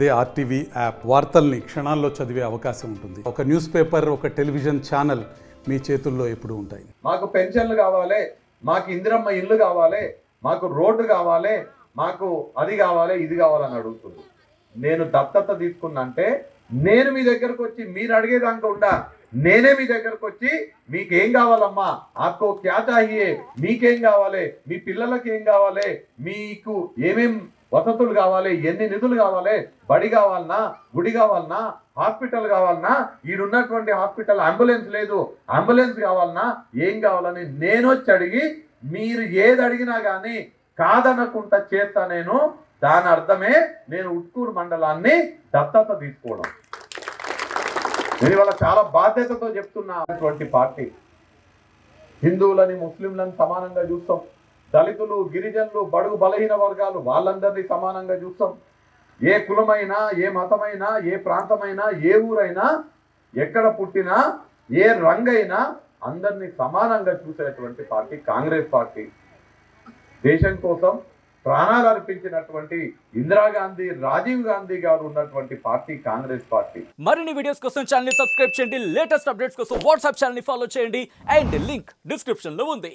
అదే RTV app వార్తల్ని క్షణాల్లో చదివే అవకాశం ఉంటుంది. ఒక న్యూస్ పేపర్, ఒక టెలివిజన్ ఛానల్ మీ చేతుల్లో ఎప్పుడూ ఉంటాయి. మాకు పెన్షన్లు కావాలి, మాకు ఇందిరమ్మ ఇల్లు కావాలి, మాకు రోడ్డు కావాలి, మాకు అది కావాలి, ఇది కావాలని అడుగుతుంది. నేను దత్తత తీసుకున్నంటే నేను మీ దగ్గరకు వచ్చి మీరు అడిగేదాకా ఉండా, నేనే మీ దగ్గరకు వచ్చి మీకేం కావాలమ్మా, ఆకో క్యా చాహియే, మీకేం కావాలి, మీ పిల్లలకి ఏం కావాలి, మీకు ఏమేం వసతులు కావాలి, ఎన్ని నిధులు కావాలి, బడి కావాలన్నా, గుడి కావాలన్నా, హాస్పిటల్ కావాలన్నా, ఈడున్నటువంటి హాస్పిటల్ అంబులెన్స్ లేదు, అంబులెన్స్ కావాలన్నా, ఏం కావాలని నేను వచ్చి అడిగి మీరు ఏది అడిగినా కానీ కాదనకుండా చేస్తా. నేను దాని అర్థమే నేను ఉట్కూరు మండలాన్ని దత్తత తీసుకోవడం. నేను ఇవాళ చాలా బాధ్యతతో చెప్తున్నటువంటి పార్టీ. హిందువులని ముస్లింలను సమానంగా చూస్తాం, దళితులు గిరిజనులు బడుగు బలహీన వర్గాలు వాళ్ళందరినీ సమానంగా చూస్తాం. ఏ కులమైనా, ఏ మతమైనా, ఏ ప్రాంతమైనా, ఏ ఊరైనా, ఎక్కడ పుట్టినా, ఏ రంగైనా అందరినీ సమానంగా చూసేటువంటి పార్టీ కాంగ్రెస్ పార్టీ. దేశం కోసం ప్రాణాలు అర్పించినటువంటి ఇందిరాగాంధీ, రాజీవ్ గాంధీ గారు ఉన్నటువంటి పార్టీ కాంగ్రెస్ పార్టీ. మరిన్ని వీడియోస్ కోసం ఛానల్ ని సబ్స్క్రైబ్ చేయండి, లేటెస్ట్ అప్డేట్స్ కోసం వాట్సాప్ ఛానల్ ని ఫాలో చేయండి అండ్ లింక్ డిస్క్రిప్షన్ లో ఉంది.